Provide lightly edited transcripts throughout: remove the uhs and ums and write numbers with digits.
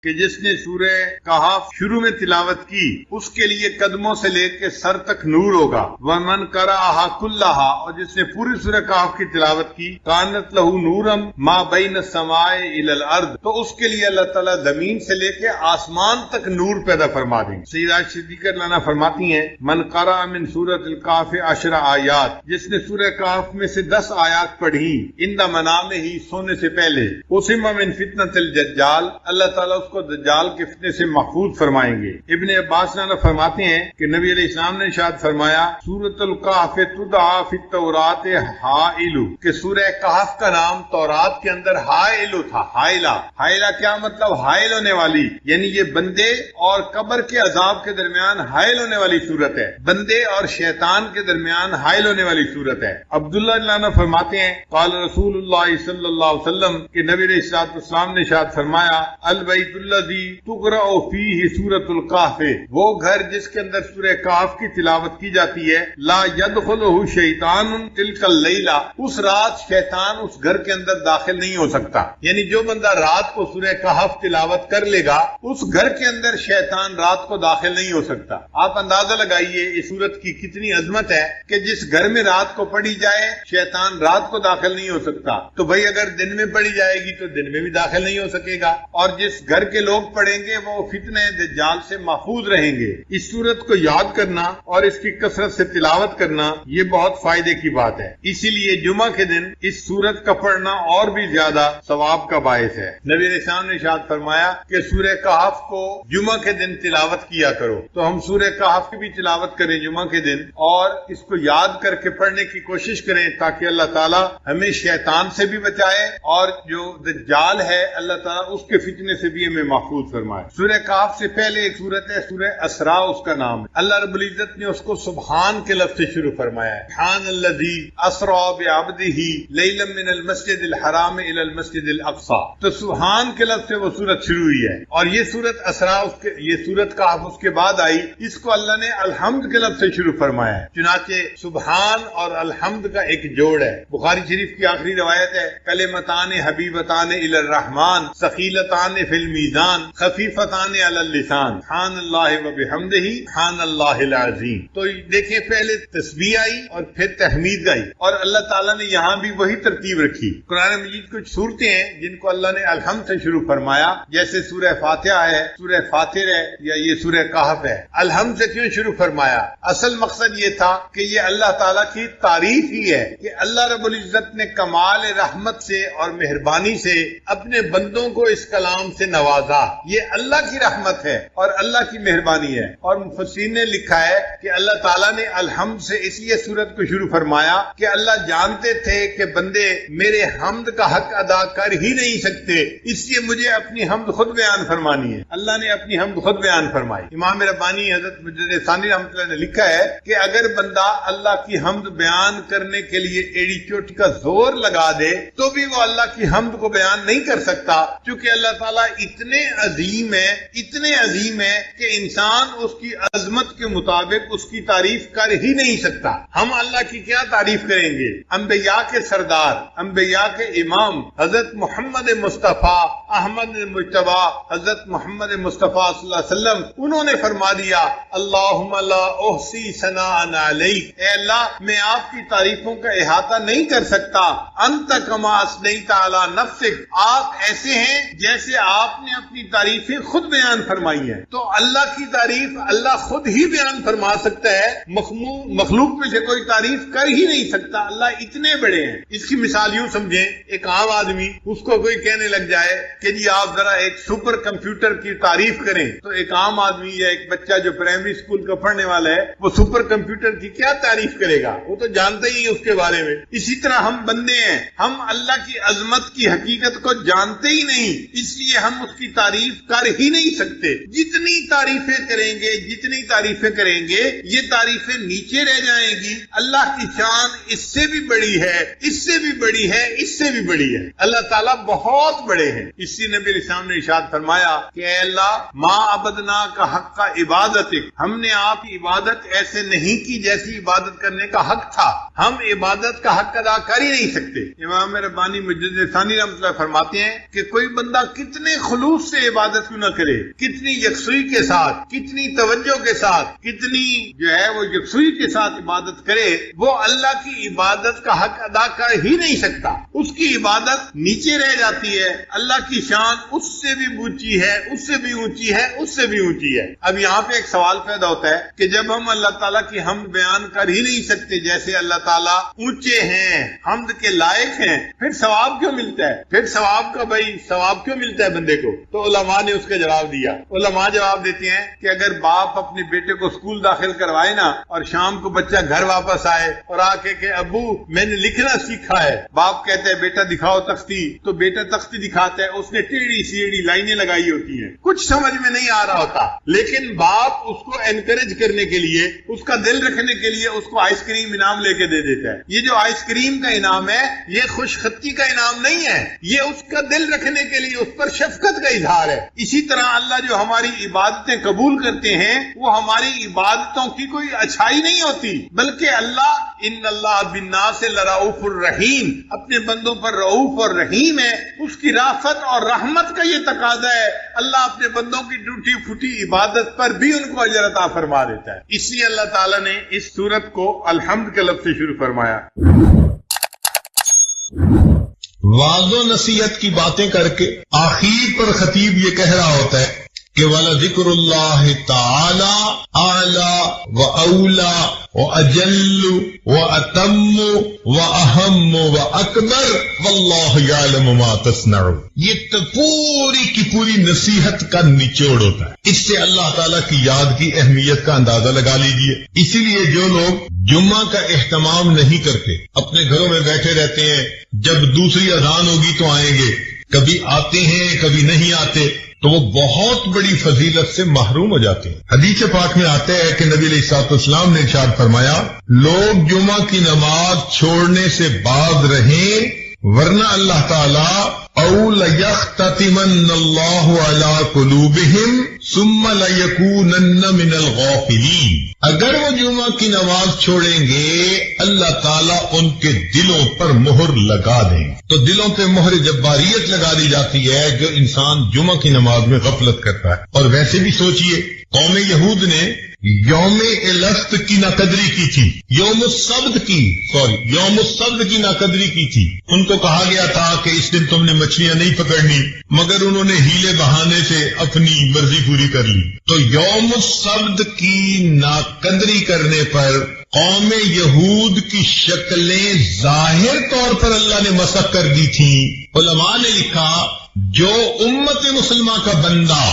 کہ جس نے سورہ کہف شروع میں تلاوت کی اس کے لیے قدموں سے لے کے سر تک نور ہوگا، ومن قرأہا کلہا، اور جس نے پوری سورہ کہف کی تلاوت کی، کانت لہو نورم ما بین السماء الی الارض، تو اس کے لیے اللہ تعالیٰ زمین سے لے کے آسمان تک نور پیدا فرما دیں گے۔ سیدہ صدیقہ لانا فرماتی ہیں من قرأ من سورۃ الکہف 10 آیات، جس نے سورہ کہف میں سے 10 آیات پڑھی عند منامہ، سونے سے پہلے، اسم من فتنۃ الدجال، اللہ تعالیٰ اس کو دجال کے فتنے سے محفوظ فرمائیں گے۔ ابن عباس عنہ فرماتے ہیں کہ نبی علیہ السلام نے ارشاد فرمایا سورۃ الکہف تدعا فی التوراۃ حائل، کہ سورہ کہف کا نام تورات کے اندر حائل تھا۔ حائلہ کیا مطلب؟ حائل ہونے والی، یعنی یہ بندے اور قبر کے عذاب کے درمیان حائل ہونے والی صورت ہے، بندے اور شیطان کے درمیان حائل ہونے والی صورت ہے۔ عبداللہ عنہ فرماتے ہیں قال رسول اللہ صلی اللہ علیہ وسلم کہ نبی علیہ السلام نے ارشاد فرمایا البیت الذی تقرأ فیہ سورۃ الکہف، وہ گھر جس کے اندر سورہ کہف کی تلاوت کی جاتی ہے، لا یدخلہ شیطان تلک اللیلہ، اس رات شیطان اس گھر کے اندر داخل نہیں ہو سکتا، یعنی جو بندہ رات کو سورہ کہف تلاوت کر لے گا اس گھر کے اندر شیطان رات کو داخل نہیں ہو سکتا۔ آپ اندازہ لگائیے اس سورت کی کتنی عظمت ہے کہ جس گھر میں رات کو پڑھی جائے شیطان رات کو داخل نہیں ہو سکتا، تو بھئی اگر دن میں پڑھی جائے گی تو دن میں بھی داخل نہیں ہو سکے گا، اور جس گھر کے لوگ پڑھیں گے وہ فتنہ دجال سے محفوظ رہیں گے۔ اس سورت کو یاد کرنا اور اس کی کثرت سے تلاوت کرنا یہ بہت فائدے کی بات ہے، اسی لیے جمعہ کے دن اس سورت کا پڑھنا اور بھی زیادہ ثواب کا باعث ہے۔ نبی علیہ السلام نے ارشاد فرمایا کہ سورہ کہف کو جمعہ کے دن تلاوت کیا کرو، تو ہم سورہ کہف کی بھی تلاوت کریں جمعہ کے دن اور اس کو یاد کر کے پڑھنے کی کوشش کریں تاکہ اللہ تعالیٰ ہمیں شیطان سے بھی بچائے اور جو دجال ہے اللہ تعالیٰ اس کے فتنے سے بھی ہمیں محفوظ فرمائے۔ سورہ کہف سے پہلے ایک سورت ہے سورہ اسراء، اس کا نام ہے، اللہ رب العزت نے اس کو سبحان کے لفظ سے شروع فرمایا ہے، سبحان الذی اسریٰ بعبدہ لیلا من المسجد الحرام الی المسجد الاقصی، تو سبحان کے لفظ سے وہ سورت شروع ہوئی ہے، اور یہ سورت اسراء یہ سورت کہف اس کے بعد آئی، اس کو اللہ نے الحمد کے لفظ سے شروع فرمایا ہے، چنانچہ سبحان اور الحمد کا ایک جوڑ ہے۔ بخاری شریف کی آخری روایت ہے کلمتان حبیبتان الی الرحمن ثقیلتان فی المیزان خفیفتان علی اللسان سبحان اللہ وبحمدہ سبحان اللہ العظیم۔ تو دیکھیں پہلے تسبیح آئی اور پھر تحمید آئی، اور اللہ تعالیٰ نے یہاں بھی وہی ترتیب رکھی۔ قرآن مجید کچھ صورتیں ہیں جن کو اللہ نے الحمد سے شروع فرمایا، جیسے سورہ فاتحہ ہے، سورہ فاطر ہے، یا یہ سورہ کہف ہے۔ الحمد سے کیوں شروع فرمایا؟ اصل مقصد یہ تھا کہ یہ اللہ تعالیٰ کی تعریف ہی ہے کہ اللہ رب العزت نے کمال رحمت سے اور مہربانی سے اپنے بندوں کو اس کلام سے نوازا، یہ اللہ کی رحمت ہے اور اللہ کی مہربانی ہے۔ اور مفسرین نے لکھا ہے کہ اللہ تعالیٰ نے الحمد سے اس لیے سورت کو شروع فرمایا کہ اللہ جانتے تھے کہ بندے میرے حمد کا حق ادا کر ہی نہیں سکتے، اس لیے مجھے اپنی حمد خود بیان فرمانی ہے۔ اللہ نے اپنی حمد خود بیان فرمائی۔ امام ربانی حضرت مجدد ثانی رحمۃ اللہ نے لکھا ہے کہ اگر بندہ اللہ کی حمد بیان کرنے کے لیے ایڑی چوٹی کا زور لگا دے تو بھی وہ اللہ کی حمد کو بیان نہیں کر سکتا، کیونکہ اللہ تعالیٰ اتنے عظیم ہے کہ انسان اس کی عظمت کے مطابق اس کی تعریف کر ہی نہیں سکتا۔ ہم اللہ کی کیا تعریف کریں گے؟ انبیاء کے سردار، انبیاء کے امام حضرت محمد مصطفیٰ احمد مجتبیٰ حضرت محمد مصطفیٰ صلی اللہ علیہ وسلم، انہوں نے فرما دیا اللہم لا احصی ثناء علیک، اے اللہ میں آپ کی تعریفوں کا احاطہ نہیں کر سکتا، انت کما اثنیت علی نفسک، آپ ایسے ہیں جیسے آپ نے اپنی تعریفیں خود بیان فرمائی ہیں۔ تو اللہ کی تعریف اللہ خود ہی بیان فرما سکتا ہے، مخلوق میں سے کوئی تعریف کر ہی نہیں سکتا، اللہ اتنے بڑے ہیں۔ اس کی مثال یوں سمجھیں، ایک عام آدمی اس کو کوئی کہنے لگ جائے کہ جی آپ ذرا ایک سپر کمپیوٹر کی تعریف کریں، تو ایک عام آدمی یا ایک بچہ جو پرائمری اسکول کا پڑھنے والا ہے وہ سپر کمپیوٹر کی کیا تعریف کرے گا؟ وہ تو جانتا ہی اس کے بارے میں۔ اسی طرح ہم بندے ہیں، ہم اللہ کی عظمت کی حقیقت کو جانتے ہی نہیں، اس لیے ہم اس کی تعریف کر ہی نہیں سکتے۔ جتنی تعریفیں کریں گے یہ تعریفیں نیچے رہ جائیں گی۔ اللہ کی شان اس سے بھی بڑی ہے، اس سے بھی بڑی ہے، اس سے بھی بڑی ہے۔ اللہ تعالیٰ بہت بڑے ہیں۔ اسی نبی علیہ السلام نے ارشاد فرمایا کہ اے اللہ ما عبدنا کا حق کا عبادت، ہم نے آپ کی عبادت ایسے نہیں کی جیسی عبادت کرنے کا حق تھا، ہم عبادت کا حق ادا کر ہی نہیں سکتے. امام ربانی مجدد ثانی رحمۃ اللہ فرماتے ہیں کہ کوئی بندہ کتنے خلوص سے عبادت کیوں نہ کرے، کتنی یکسوئی کے ساتھ، کتنی توجہ کے ساتھ، کتنی جو ہے وہ یکسوئی کے ساتھ عبادت کرے، وہ اللہ کی عبادت کا حق ادا کر ہی نہیں سکتا. اس کی عبادت نیچے رہ جاتی ہے. اللہ کی شان اس سے بھی اونچی ہے، اس سے بھی اونچی ہے، اس سے بھی اونچی ہے. اب یہاں پہ ایک سوال پیدا ہوتا ہے کہ جب ہم اللہ تعالیٰ کی حمد بیان کر ہی نہیں سکتے، جیسے اللہ تعالیٰ اونچے ہیں، حمد کے لائق ہیں، پھر ثواب کیوں ملتا ہے؟ پھر ثواب کا بھائی ثواب کیوں ملتا ہے بندے کو؟ تو علماء نے اس کا جواب دیا. علماء جواب دیتے ہیں کہ اگر باپ اپنے بیٹے کو اسکول داخل کروائے نا، اور شام کو بچہ گھر واپس آئے اور آ کہ ابو میں نے لکھنا سیکھا ہے، باپ کہتا ہے بیٹا دکھاؤ تختی، تو بیٹا تختی دکھاتا ہے، اس نے ٹیڑھی سیڑھی لائنیں لگائی ہوتی ہیں، کچھ سمجھ میں نہیں آ رہا ہوتا، لیکن باپ اس کو انکریج کرنے کے لیے، اس کا دل رکھنے کے لیے اس کو آئس کریم انعام لے کے دے دیتا ہے. یہ جو آئس کریم کا انعام ہے یہ خوش خطی کا انعام نہیں ہے، یہ اس کا دل رکھنے کے لیے اس پر شفقت کا اظہار ہے. اسی طرح اللہ جو ہماری عبادتیں قبول کرتے ہیں وہ ہماری عبادتوں کی کوئی اچھائی نہیں ہوتی، بلکہ اللہ ان اللہ بالناس لرؤوف الرحیم، اپنے بندوں پر رؤوف اور رحیم ہے. اس کی رافت اور رحمت کا یہ تقاضا ہے، اللہ اپنے بندوں کی ٹوٹی پھوٹی عبادت پر بھی ان کو اجر عطا فرما دیتا ہے. اس لیے اللہ تعالیٰ نے اس سورت کو الحمد کے لفظ سے شروع فرمایا. واضح و نصیحت کی باتیں کر کے آخر پر خطیب یہ کہہ رہا ہوتا ہے کہ وَلَذِكْرُ اللَّهِ تَعَالَى أَعْلَى وَأَوْلَى وَأَجَلُّ وَأَتَمُّ وَأَهَمُّ وَأَكْبَرُ وَاللَّهُ يَعْلَمُ مَا تَصْنَعُونَ. یہ پوری کی پوری نصیحت کا نچوڑ ہوتا ہے. اس سے اللہ تعالیٰ کی یاد کی اہمیت کا اندازہ لگا لیجئے. اسی لیے جو لوگ جمعہ کا اہتمام نہیں کرتے، اپنے گھروں میں بیٹھے رہتے ہیں، جب دوسری اذان ہوگی تو آئیں گے، کبھی آتے ہیں کبھی نہیں آتے، تو وہ بہت بڑی فضیلت سے محروم ہو جاتے ہیں. حدیث پاک میں آتا ہے کہ نبی علیہ الصلوۃ والسلام نے ارشاد فرمایا، لوگ جمعہ کی نماز چھوڑنے سے باز رہیں، ورنہ اللہ تعالیٰ او لیختتمن اللہ علی قلوبہم ثم لیکونن من الغافلین، اگر وہ جمعہ کی نماز چھوڑیں گے اللہ تعالیٰ ان کے دلوں پر مہر لگا دیں. تو دلوں پہ مہر جباریت لگا دی جاتی ہے جو انسان جمعہ کی نماز میں غفلت کرتا ہے. اور ویسے بھی سوچئے، قوم یہود نے یوم السبت کی ناقدری کی تھی، یوم السبت کی ناقدری کی تھی. ان کو کہا گیا تھا کہ اس دن تم نے مچھلیاں نہیں پکڑنی، مگر انہوں نے ہیلے بہانے سے اپنی مرضی پوری کر لی. تو یوم السبت کی ناقدری کرنے پر قوم یہود کی شکلیں ظاہر طور پر اللہ نے مسخ کر دی تھیں. علماء نے لکھا جو امت مسلمہ کا بندہ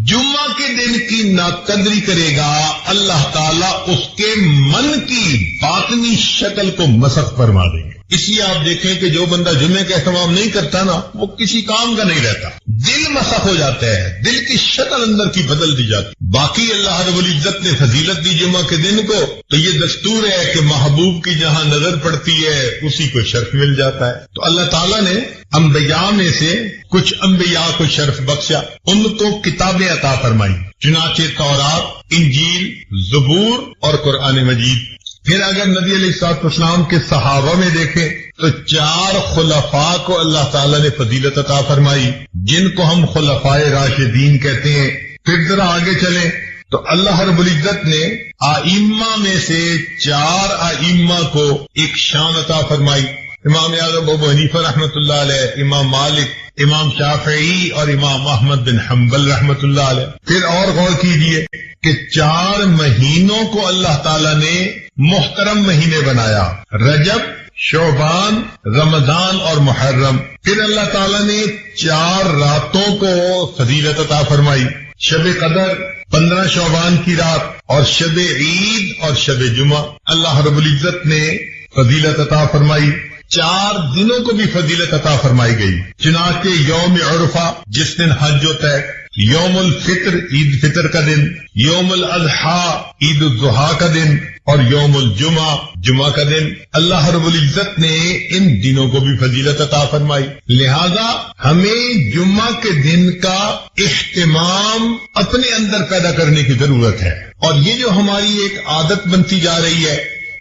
جمعہ کے دن کی ناقدری کرے گا اللہ تعالیٰ اس کے من کی باطنی شکل کو مسخ فرما دیں گے. اس لیے آپ دیکھیں کہ جو بندہ جمعے کا اہتمام نہیں کرتا نا، وہ کسی کام کا نہیں رہتا، دل مسخ ہو جاتا ہے، دل کی شکل اندر کی بدل دی جاتی. باقی اللہ رب العزت نے فضیلت دی جمعہ کے دن کو، تو یہ دستور ہے کہ محبوب کی جہاں نظر پڑتی ہے اسی کو شرف مل جاتا ہے. تو اللہ تعالیٰ نے انبیاء میں سے کچھ انبیاء کو شرف بخشا، ان کو کتابیں عطا فرمائی، چنانچہ تورات، انجیل، زبور اور قرآن مجید. پھر اگر نبی علیہ الصلوۃ والسلام کے صحابہ میں دیکھیں تو 4 خلفاء کو اللہ تعالیٰ نے فضیلت عطا فرمائی، جن کو ہم خلفائے راشدین کہتے ہیں. پھر ذرا آگے چلیں تو اللہ رب العزت نے ائمہ میں سے 4 ائمہ کو ایک شان عطا فرمائی، امام اعظم ابو حنیفہ رحمۃ اللہ علیہ، امام مالک، امام شافعی اور امام احمد بن حنبل رحمۃ اللہ علیہ. پھر اور غور کیجئے کہ 4 مہینوں کو اللہ تعالیٰ نے محترم مہینے بنایا، رجب، شعبان، رمضان اور محرم. پھر اللہ تعالیٰ نے 4 راتوں کو فضیلت عطا فرمائی، شب قدر، 15 شعبان کی رات، اور شب عید اور شب جمعہ. اللہ رب العزت نے فضیلت عطا فرمائی. 4 دنوں کو بھی فضیلت عطا فرمائی گئی، چنانچہ یوم عرفہ جس دن حج ہوتا ہے، یوم الفطر عید فطر کا دن، یوم الاضحیٰ عید الاضحیٰ کا دن، اور یوم الجمعہ جمعہ کا دن. اللہ رب العزت نے ان دنوں کو بھی فضیلت عطا فرمائی. لہذا ہمیں جمعہ کے دن کا اہتمام اپنے اندر پیدا کرنے کی ضرورت ہے. اور یہ جو ہماری ایک عادت بنتی جا رہی ہے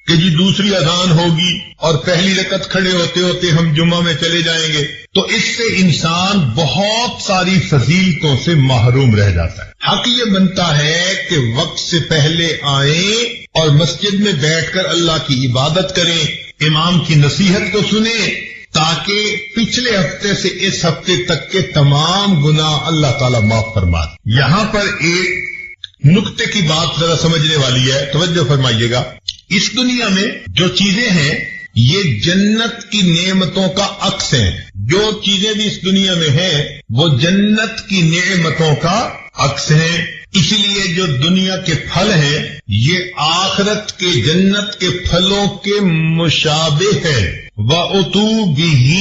کہ جی دوسری اذان ہوگی اور پہلی رکعت کھڑے ہوتے ہوتے ہم جمعہ میں چلے جائیں گے، تو اس سے انسان بہت ساری فضیلتوں سے محروم رہ جاتا ہے۔ حق یہ بنتا ہے کہ وقت سے پہلے آئیں اور مسجد میں بیٹھ کر اللہ کی عبادت کریں، امام کی نصیحت کو سنیں، تاکہ پچھلے ہفتے سے اس ہفتے تک کے تمام گناہ اللہ تعالیٰ معاف فرما دے۔ یہاں پر ایک نقطے کی بات ذرا سمجھنے والی ہے، توجہ فرمائیے گا۔ اس دنیا میں جو چیزیں ہیں یہ جنت کی نعمتوں کا عکس ہیں، جو چیزیں بھی اس دنیا میں ہیں وہ جنت کی نعمتوں کا عکس ہیں۔ اسی لیے جو دنیا کے پھل ہیں یہ آخرت کے جنت کے پھلوں کے مشابہ ہے۔ وَأُتُوا بِهِ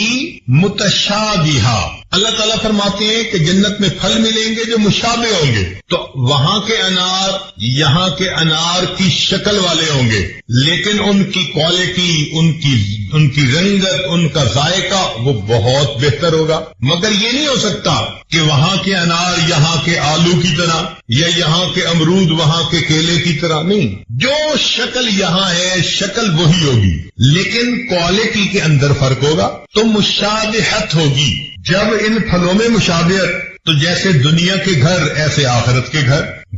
مُتَشَابِهًا، اللہ تعالیٰ فرماتے ہیں کہ جنت میں پھل ملیں گے جو مشابہ ہوں گے، تو وہاں کے انار یہاں کے انار کی شکل والے ہوں گے، لیکن ان کی کوالٹی، ان کی رنگت، ان کا ذائقہ وہ بہت بہتر ہوگا۔ مگر یہ نہیں ہو سکتا کہ وہاں کے انار یہاں کے آلو کی طرح یا یہاں کے امرود وہاں کے کیلے کی طرح، نہیں، جو شکل یہاں ہے شکل وہی ہوگی، لیکن کوالٹی کے اندر فرق ہوگا، تو مشابہت ہوگی۔ جب ان پھلوں میں مشابہت، تو جیسے دنیا کے گھر ایسے آخرت کے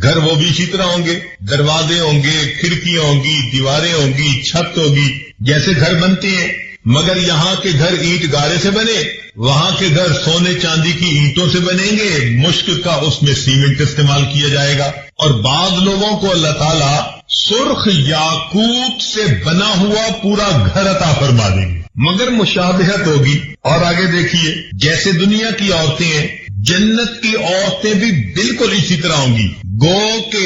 گھر وہ بھی اسی طرح ہوں گے، دروازے ہوں گے، کھڑکیاں ہوں گی، دیواریں ہوں گی، چھت ہوگی، جیسے گھر بنتے ہیں۔ مگر یہاں کے گھر اینٹ گارے سے بنے، وہاں کے گھر سونے چاندی کی اینٹوں سے بنیں گے، مشک کا اس میں سیمنٹ استعمال کیا جائے گا۔ اور بعض لوگوں کو اللہ تعالیٰ سرخ یاقوت سے بنا ہوا پورا گھر عطا فرما دیں گے، مگر مشابہت ہوگی۔ اور آگے دیکھیے، جیسے دنیا کی عورتیں ہیں، جنت کی عورتیں بھی بالکل اسی طرح ہوں گی، گو کہ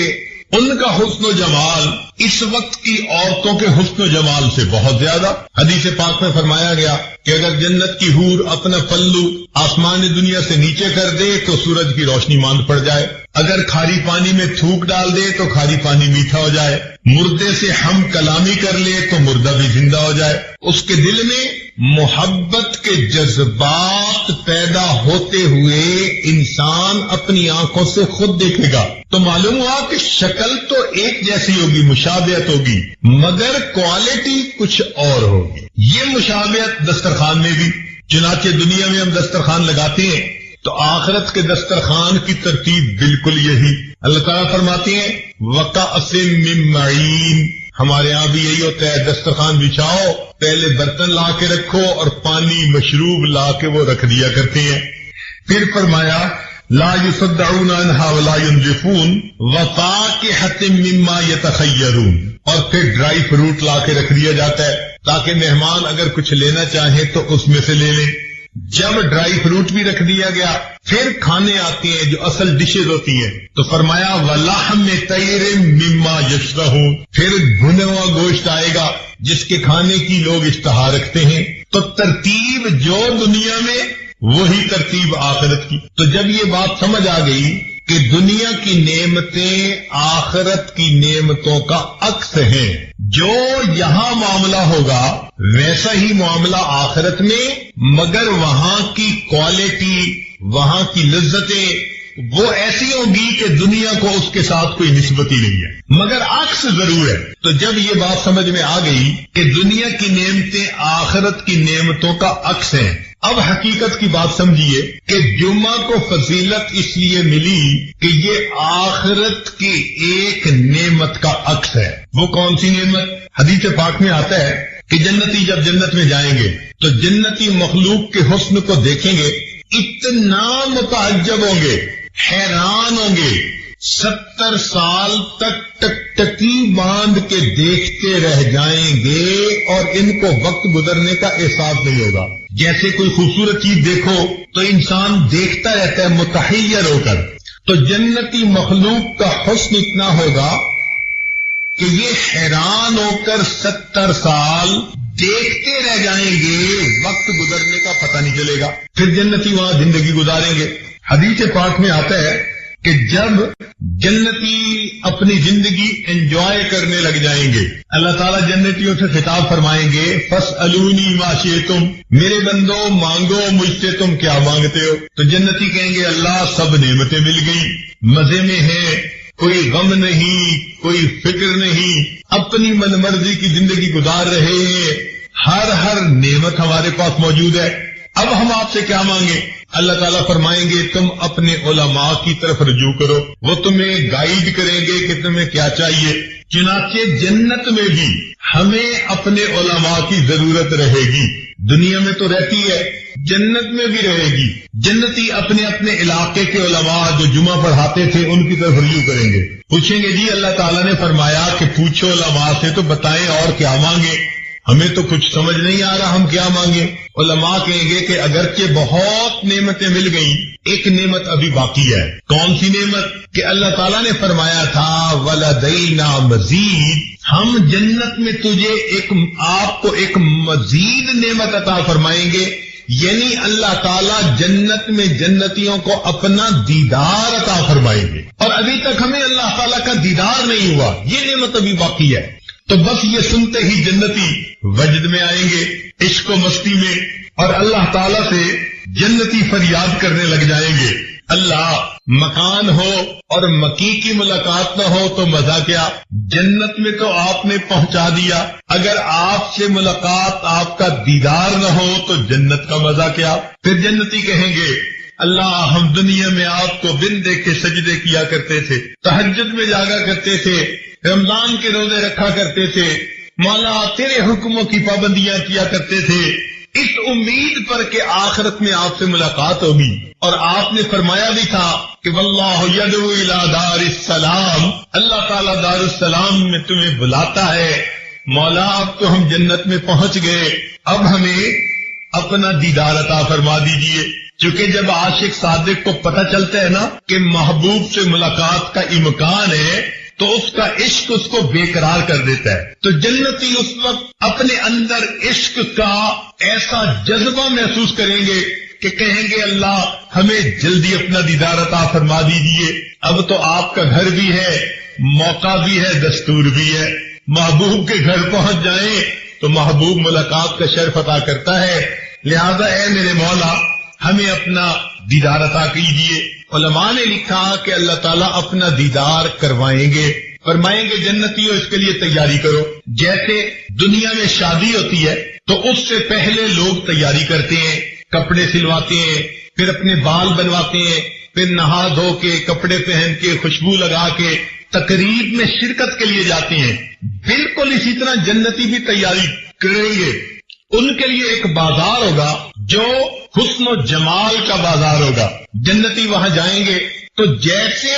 ان کا حسن و جمال اس وقت کی عورتوں کے حسن و جمال سے بہت زیادہ۔ حدیث پاک میں فرمایا گیا کہ اگر جنت کی حور اپنا پلو آسمان دنیا سے نیچے کر دے تو سورج کی روشنی ماند پڑ جائے، اگر کھاری پانی میں تھوک ڈال دے تو کھاری پانی میٹھا ہو جائے، مردے سے ہم کلامی کر لے تو مردہ بھی زندہ ہو جائے، اس کے دل میں محبت کے جذبات پیدا ہوتے ہوئے انسان اپنی آنکھوں سے خود دیکھے گا، تو معلوم ہوا کہ شکل تو ایک جیسی ہوگی، مشابہت ہوگی، مگر کوالٹی کچھ اور ہوگی۔ یہ مشابہت دسترخوان میں بھی، چنانچہ دنیا میں ہم دسترخوان لگاتے ہیں تو آخرت کے دسترخوان کی ترتیب بالکل یہی۔ اللہ تعالیٰ فرماتے ہیں وَكَأْسٍ مِّن مَّعِينٍ، ہمارے ہاں بھی یہی ہوتا ہے، دسترخوان بچھاؤ، پہلے برتن لا کے رکھو اور پانی مشروب لا کے وہ رکھ دیا کرتے ہیں۔ پھر فرمایا لا يصدعون عنها ولا ينزفون وفاكهة مما يتخيرون، اور پھر ڈرائی فروٹ لا کے رکھ دیا جاتا ہے تاکہ مہمان اگر کچھ لینا چاہیں تو اس میں سے لے لیں۔ جب ڈرائی فروٹ بھی رکھ دیا گیا، پھر کھانے آتے ہیں جو اصل ڈشز ہوتی ہیں، تو فرمایا وَلَحْمِ طَيْرٍ مِّمَّا يَشْتَهُونَ، پھر بھنا ہوا گوشت آئے گا جس کے کھانے کی لوگ اشتہا رکھتے ہیں۔ تو ترتیب جو دنیا میں وہی ترتیب آخرت کی۔ تو جب یہ بات سمجھ آ گئی کہ دنیا کی نعمتیں آخرت کی نعمتوں کا عکس ہیں، جو یہاں معاملہ ہوگا ویسا ہی معاملہ آخرت میں، مگر وہاں کی کوالٹی، وہاں کی لذتیں وہ ایسی ہوگی کہ دنیا کو اس کے ساتھ کوئی نسبت ہی نہیں ہے، مگر عکس ضرور ہے۔ تو جب یہ بات سمجھ میں آ گئی کہ دنیا کی نعمتیں آخرت کی نعمتوں کا عکس ہیں، اب حقیقت کی بات سمجھیے کہ جمعہ کو فضیلت اس لیے ملی کہ یہ آخرت کی ایک نعمت کا عکس ہے۔ وہ کون سی نعمت؟ حدیث پاک میں آتا ہے کہ جنتی جب جنت میں جائیں گے تو جنتی مخلوق کے حسن کو دیکھیں گے، اتنا متعجب ہوں گے، حیران ہوں گے، 70 سال تک ٹکٹکی باندھ کے دیکھتے رہ جائیں گے اور ان کو وقت گزرنے کا احساس نہیں ہوگا۔ جیسے کوئی خوبصورت چیز دیکھو تو انسان دیکھتا رہتا ہے متحیر ہو کر، تو جنتی مخلوق کا حسن اتنا ہوگا کہ یہ حیران ہو کر 70 سال دیکھتے رہ جائیں گے، وقت گزرنے کا پتہ نہیں چلے گا۔ پھر جنتی وہاں زندگی گزاریں گے۔ حدیث پاک میں آتا ہے کہ جب جنتی اپنی زندگی انجوائے کرنے لگ جائیں گے، اللہ تعالیٰ جنتیوں سے خطاب فرمائیں گے فَاسْأَلُونِي مَا شِئْتُمْ، میرے بندو مانگو مجھ سے تم کیا مانگتے ہو۔ تو جنتی کہیں گے اللہ سب نعمتیں مل گئی، مزے میں ہیں، کوئی غم نہیں، کوئی فکر نہیں، اپنی من مرضی کی زندگی گزار رہے ہیں، ہر نعمت ہمارے پاس موجود ہے۔ اب ہم آپ سے کیا مانگیں؟ اللہ تعالیٰ فرمائیں گے تم اپنے علماء کی طرف رجوع کرو، وہ تمہیں گائیڈ کریں گے کہ تمہیں کیا چاہیے۔ چنانچہ جنت میں بھی ہمیں اپنے علماء کی ضرورت رہے گی، دنیا میں تو رہتی ہے، جنت میں بھی رہے گی۔ جنتی اپنے اپنے علاقے کے علماء جو جمعہ پڑھاتے تھے ان کی طرف رجوع کریں گے، پوچھیں گے جی اللہ تعالیٰ نے فرمایا کہ پوچھو علماء سے تو بتائیں اور کیا مانگے، ہمیں تو کچھ سمجھ نہیں آ رہا ہم کیا مانگیں۔ علماء کہیں گے کہ اگرچہ بہت نعمتیں مل گئیں، ایک نعمت ابھی باقی ہے۔ کون سی نعمت؟ کہ اللہ تعالیٰ نے فرمایا تھا وَلَدَيْنَا مَزِيدٌ، ہم جنت میں تجھے آپ کو ایک مزید نعمت عطا فرمائیں گے، یعنی اللہ تعالیٰ جنت میں جنتیوں کو اپنا دیدار عطا فرمائیں گے، اور ابھی تک ہمیں اللہ تعالیٰ کا دیدار نہیں ہوا، یہ نعمت ابھی باقی ہے۔ تو بس یہ سنتے ہی جنتی وجد میں آئیں گے، عشق و مستی میں، اور اللہ تعالیٰ سے جنتی فریاد کرنے لگ جائیں گے، اللہ مکان ہو اور مکی کی ملاقات نہ ہو تو مزہ کیا، جنت میں تو آپ نے پہنچا دیا، اگر آپ سے ملاقات آپ کا دیدار نہ ہو تو جنت کا مزہ کیا۔ پھر جنتی کہیں گے اللہ ہم دنیا میں آپ کو بن دیکھ کے سجدے کیا کرتے تھے، تہجد میں جاگا کرتے تھے، رمضان کے روزے رکھا کرتے تھے، مولا تیرے حکموں کی پابندیاں کیا کرتے تھے، اس امید پر کہ آخرت میں آپ سے ملاقات ہوگی، اور آپ نے فرمایا بھی تھا کہ واللہ یدعو الی دار السلام، اللہ تعالیٰ دار السلام میں تمہیں بلاتا ہے۔ مولا اب تو ہم جنت میں پہنچ گئے، اب ہمیں اپنا دیدار عطا فرما دیجئے۔ چونکہ جب عاشق صادق کو پتہ چلتا ہے نا کہ محبوب سے ملاقات کا امکان ہے تو اس کا عشق اس کو بے قرار کر دیتا ہے، تو جنتی اس وقت اپنے اندر عشق کا ایسا جذبہ محسوس کریں گے کہ کہیں گے اللہ ہمیں جلدی اپنا دیدار عطا فرما دیجیے۔ اب تو آپ کا گھر بھی ہے، موقع بھی ہے، دستور بھی ہے، محبوب کے گھر پہنچ جائیں تو محبوب ملاقات کا شرف عطا کرتا ہے، لہذا اے میرے مولا ہمیں اپنا دیدار عطا کیجیے۔ علماء نے لکھا کہ اللہ تعالیٰ اپنا دیدار کروائیں گے، فرمائیں گے جنتیوں اس کے لیے تیاری کرو۔ جیسے دنیا میں شادی ہوتی ہے تو اس سے پہلے لوگ تیاری کرتے ہیں، کپڑے سلواتے ہیں، پھر اپنے بال بنواتے ہیں، پھر نہا دھو کے کپڑے پہن کے خوشبو لگا کے تقریب میں شرکت کے لیے جاتے ہیں، بالکل اسی طرح جنتی بھی تیاری کریں گے۔ ان کے لیے ایک بازار ہوگا جو حسن و جمال کا بازار ہوگا، جنتی وہاں جائیں گے تو جیسے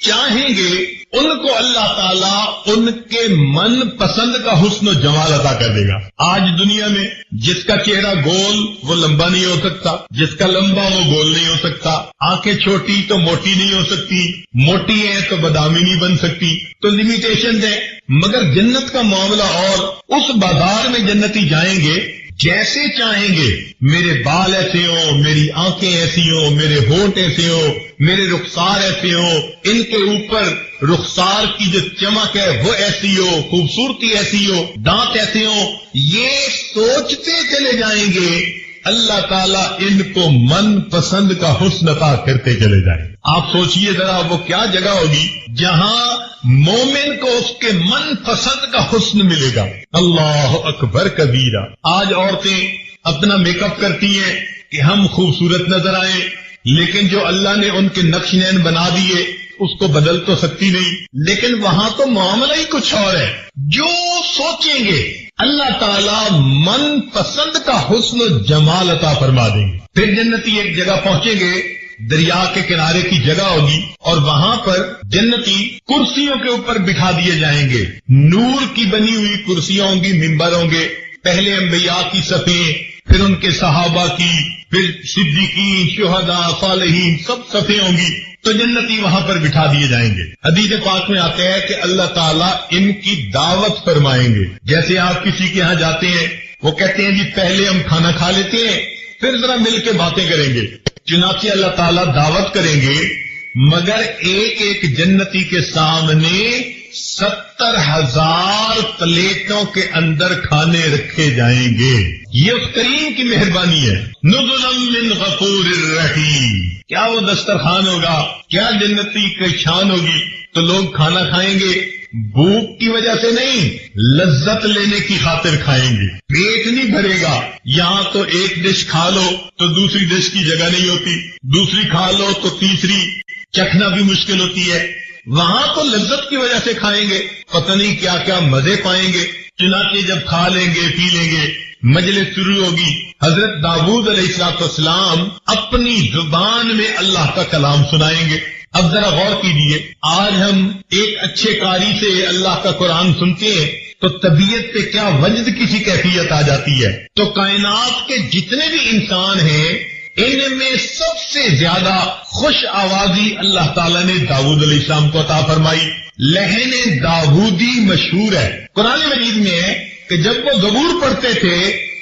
چاہیں گے ان کو اللہ تعالیٰ ان کے من پسند کا حسن و جمال عطا کر دے گا۔ آج دنیا میں جس کا چہرہ گول وہ لمبا نہیں ہو سکتا، جس کا لمبا وہ گول نہیں ہو سکتا، آنکھیں چھوٹی تو موٹی نہیں ہو سکتی، موٹی ہے تو بادامی نہیں بن سکتی، تو لمیٹیشن ہے۔ مگر جنت کا معاملہ اور، اس بازار میں جنتی جائیں گے جیسے چاہیں گے، میرے بال ایسے ہوں، میری آنکھیں ایسی ہوں، میرے ہونٹ ایسے ہوں، میرے رخسار ایسے ہوں، ان کے اوپر رخسار کی جو چمک ہے وہ ایسی ہو، خوبصورتی ایسی ہو، دانت ایسے ہوں، یہ سوچتے چلے جائیں گے، اللہ تعالیٰ ان کو من پسند کا حسن عطا کرتے چلے جائیں۔ آپ سوچئے ذرا وہ کیا جگہ ہوگی جہاں مومن کو اس کے من پسند کا حسن ملے گا۔ اللہ اکبر کبیرہ۔ آج عورتیں اپنا میک اپ کرتی ہیں کہ ہم خوبصورت نظر آئیں، لیکن جو اللہ نے ان کے نقش نین بنا دیے اس کو بدل تو سکتی نہیں، لیکن وہاں تو معاملہ ہی کچھ اور ہے، جو سوچیں گے اللہ تعالیٰ من پسند کا حسن و جمال عطا فرما دیں گے۔ پھر جنتی ایک جگہ پہنچیں گے، دریا کے کنارے کی جگہ ہوگی، اور وہاں پر جنتی کرسیوں کے اوپر بٹھا دیے جائیں گے، نور کی بنی ہوئی کرسیاں ہوں گی، ممبر ہوں گے، پہلے انبیاء کی صفیں، پھر ان کے صحابہ کی، پھر صدیقین، شہداء، صالحین، سب صفیں ہوں گی، تو جنتی وہاں پر بٹھا دیے جائیں گے۔ حدیث پاک میں آتے ہیں کہ اللہ تعالیٰ ان کی دعوت فرمائیں گے، جیسے آپ کسی کے ہاں جاتے ہیں، وہ کہتے ہیں جی پہلے ہم کھانا کھا لیتے ہیں پھر ذرا مل کے باتیں کریں گے، چنانچہ اللہ تعالیٰ دعوت کریں گے، مگر ایک ایک جنتی کے سامنے 70,000 پلیٹوں کے اندر کھانے رکھے جائیں گے۔ یہ اس کریم کی مہربانی ہے، نزلا من غفور الرحیم۔ کیا وہ دسترخوان ہوگا، کیا جنتی کی شان ہوگی؟ تو لوگ کھانا کھائیں گے بھوک کی وجہ سے نہیں، لذت لینے کی خاطر کھائیں گے، پیٹ نہیں بھرے گا۔ یہاں تو ایک ڈش کھا لو تو دوسری ڈش کی جگہ نہیں ہوتی، دوسری کھا لو تو تیسری چکھنا بھی مشکل ہوتی ہے۔ وہاں تو لذت کی وجہ سے کھائیں گے، پتہ نہیں کیا کیا مزے پائیں گے۔ چنانچہ جب کھا لیں گے پی لیں گے، مجلس شروع ہوگی، حضرت داؤد علیہ السلام اپنی زبان میں اللہ کا کلام سنائیں گے۔ اب ذرا غور کیجیے، آج ہم ایک اچھے قاری سے اللہ کا قرآن سنتے ہیں تو طبیعت پہ کیا وجد کسی کیفیت آ جاتی ہے۔ تو کائنات کے جتنے بھی انسان ہیں ان میں سب سے زیادہ خوش آوازی اللہ تعالیٰ نے داؤد علیہ السلام کو عطا فرمائی۔ لہن داؤدی مشہور ہے، قرآن مجید میں ہے کہ جب وہ زبور پڑھتے تھے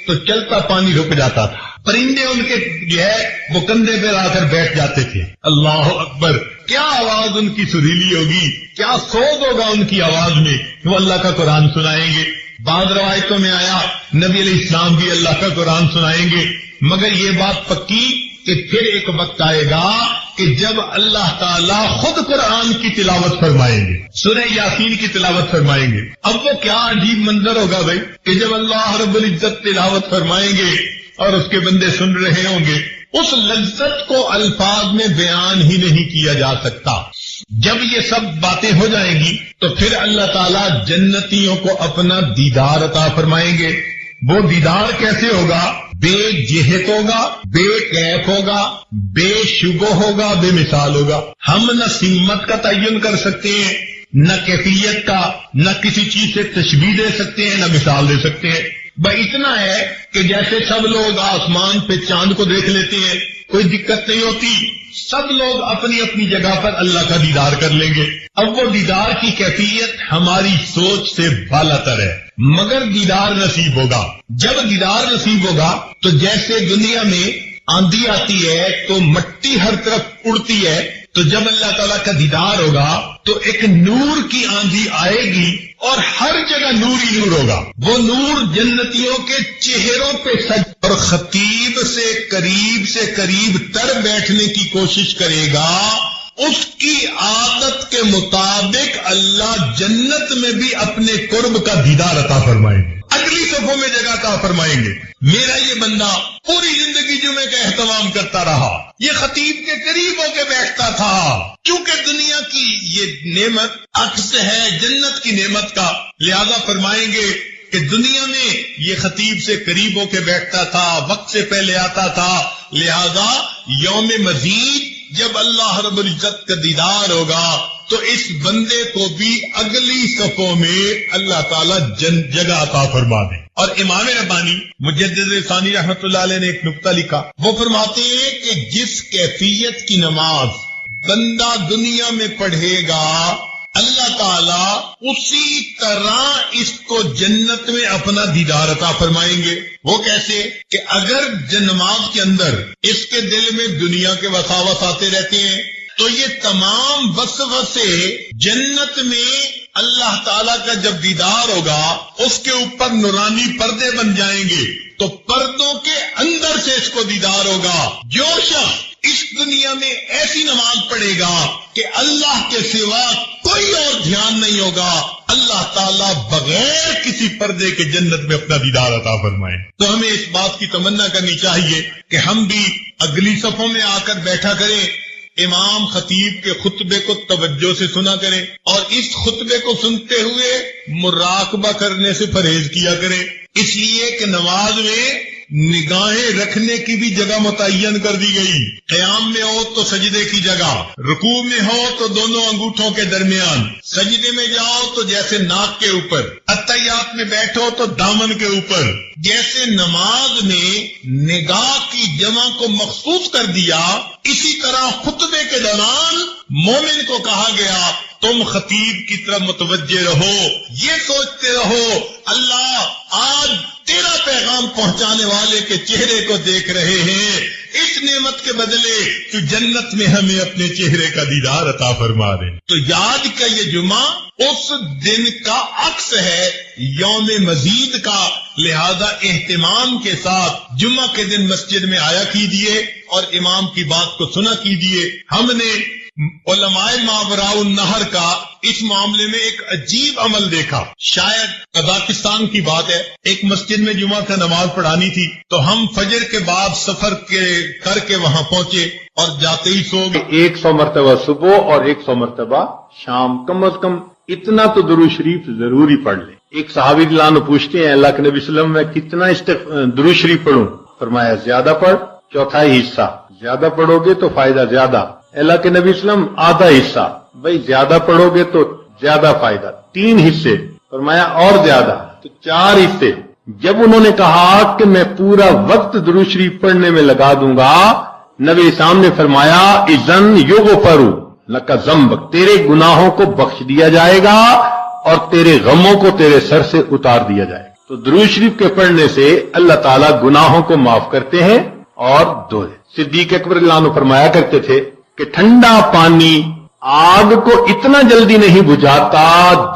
تو چلتا پانی رک جاتا تھا، پرندے ان کے جو ہے وہ کندھے پہ آ کر بیٹھ جاتے تھے۔ اللہ اکبر، کیا آواز ان کی سریلی ہوگی، کیا سوز ہوگا ان کی آواز میں، وہ اللہ کا قرآن سنائیں گے۔ بعض روایتوں میں آیا نبی علیہ السلام بھی اللہ کا قرآن سنائیں گے، مگر یہ بات پکی کہ پھر ایک وقت آئے گا کہ جب اللہ تعالیٰ خود قرآن کی تلاوت فرمائیں گے، سورہ یاسین کی تلاوت فرمائیں گے۔ اب وہ کیا عجیب منظر ہوگا بھائی کہ جب اللہ رب العزت تلاوت فرمائیں گے اور اس کے بندے سن رہے ہوں گے، اس لذت کو الفاظ میں بیان ہی نہیں کیا جا سکتا۔ جب یہ سب باتیں ہو جائیں گی تو پھر اللہ تعالیٰ جنتیوں کو اپنا دیدار عطا فرمائیں گے۔ وہ دیدار کیسے ہوگا؟ بے جہت ہوگا، بے کیف ہوگا، بے شبہ ہوگا، بے مثال ہوگا۔ ہم نہ سمت کا تعین کر سکتے ہیں، نہ کیفیت کا، نہ کسی چیز سے تشبیہ دے سکتے ہیں، نہ مثال دے سکتے ہیں۔ بھائی اتنا ہے کہ جیسے سب لوگ آسمان پہ چاند کو دیکھ لیتے ہیں، کوئی دقت نہیں ہوتی، سب لوگ اپنی اپنی جگہ پر اللہ کا دیدار کر لیں گے۔ اب وہ دیدار کی کیفیت ہماری سوچ سے بالا تر ہے، مگر دیدار نصیب ہوگا۔ جب دیدار نصیب ہوگا تو جیسے دنیا میں آندھی آتی ہے تو مٹی ہر طرف اڑتی ہے، تو جب اللہ تعالیٰ کا دیدار ہوگا تو ایک نور کی آندھی آئے گی اور ہر جگہ نور ہی نور ہوگا۔ وہ نور جنتیوں کے چہروں پہ سج اور خطیب سے قریب تر بیٹھنے کی کوشش کرے گا، اس کی عادت کے مطابق اللہ جنت میں بھی اپنے قرب کا دیدار عطا فرمائیں گے، اگلی صفوں میں جگہ عطا فرمائیں گے۔ میرا یہ بندہ پوری زندگی جمعے کا اہتمام کرتا رہا، یہ خطیب کے قریب ہو کے بیٹھتا تھا، چونکہ دنیا کی یہ نعمت عکس ہے جنت کی نعمت کا، لہذا فرمائیں گے کہ دنیا میں یہ خطیب سے قریب ہو کے بیٹھتا تھا، وقت سے پہلے آتا تھا، لہذا یوم مزید جب اللہ رب العزت کا دیدار ہوگا تو اس بندے کو بھی اگلی صفوں میں اللہ تعالیٰ جگہ عطا فرما دے۔ اور امام ربانی مجدد ثانی رحمت اللہ علیہ نے ایک نقطہ لکھا، وہ فرماتے ہیں کہ جس کیفیت کی نماز بندہ دنیا میں پڑھے گا اللہ تعالیٰ اسی طرح اس کو جنت میں اپنا دیدار عطا فرمائیں گے۔ وہ کیسے کہ اگر نماز کے اندر اس کے دل میں دنیا کے وساوس آتے رہتے ہیں تو یہ تمام وسوسے جنت میں اللہ تعالیٰ کا جب دیدار ہوگا اس کے اوپر نورانی پردے بن جائیں گے، تو پردوں کے اندر سے اس کو دیدار ہوگا۔ جو شخص اس دنیا میں ایسی نماز پڑھے گا کہ اللہ کے سوا کوئی اور دھیان نہیں ہوگا، اللہ تعالیٰ بغیر کسی پردے کے جنت میں اپنا دیدار عطا فرمائے۔ تو ہمیں اس بات کی تمنا کرنی چاہیے کہ ہم بھی اگلی صفوں میں آ کر بیٹھا کریں، امام خطیب کے خطبے کو توجہ سے سنا کریں، اور اس خطبے کو سنتے ہوئے مراقبہ کرنے سے پرہیز کیا کریں، اس لیے کہ نماز میں نگاہیں رکھنے کی بھی جگہ متعین کر دی گئی۔ قیام میں ہو تو سجدے کی جگہ، رکوع میں ہو تو دونوں انگوٹھوں کے درمیان، سجدے میں جاؤ تو جیسے ناک کے اوپر، اتحیات میں بیٹھو تو دامن کے اوپر۔ جیسے نماز میں نگاہ کی جمع کو مخصوص کر دیا، اسی طرح خطبے کے دوران مومن کو کہا گیا تم خطیب کی طرف متوجہ رہو، یہ سوچتے رہو اللہ آج تیرا پیغام پہنچانے والے کے چہرے کو دیکھ رہے ہیں، اس نعمت کے بدلے تو جنت میں ہمیں اپنے چہرے کا دیدار عطا فرما دے. تو یاد کا یہ جمعہ اس دن کا عکس ہے، یوم مزید کا، لہذا اہتمام کے ساتھ جمعہ کے دن مسجد میں آیا کیجیے اور امام کی بات کو سنا کیجیے. ہم نے علماء ماوراء النہر کا اس معاملے میں ایک عجیب عمل دیکھا. شاید قزاقستان کی بات ہے، ایک مسجد میں جمعہ کا نماز پڑھانی تھی تو ہم فجر کے بعد سفر کر کے وہاں پہنچے اور جاتے ہی سو گئے. 100 مرتبہ صبح اور 100 مرتبہ شام، کم از کم اتنا تو درود شریف ضروری پڑھ لیں. ایک صحابی رضی اللہ عنہ پوچھتے ہیں اللہ کے نبی صلی اللہ علیہ وسلم میں کتنا درود شریف پڑھوں؟ فرمایا زیادہ پڑھ، چوتھائی حصہ. زیادہ پڑھو گے تو فائدہ زیادہ. اللہ کے نبی صلی اللہ علیہ وسلم آدھا حصہ. بھائی زیادہ پڑھو گے تو زیادہ فائدہ. 3 حصے. فرمایا اور زیادہ تو 4 حصے. جب انہوں نے کہا کہ میں پورا وقت درود شریف پڑھنے میں لگا دوں گا، نبی اسلام نے فرمایا اذن یغفر لک ذنبک، تیرے گناہوں کو بخش دیا جائے گا اور تیرے غموں کو تیرے سر سے اتار دیا جائے گا. تو درود شریف کے پڑھنے سے اللہ تعالیٰ گناہوں کو معاف کرتے ہیں اور دھو دے. صدیق اکبر اللہ عنہ فرمایا کرتے تھے کہ ٹھنڈا پانی آگ کو اتنا جلدی نہیں بجھاتا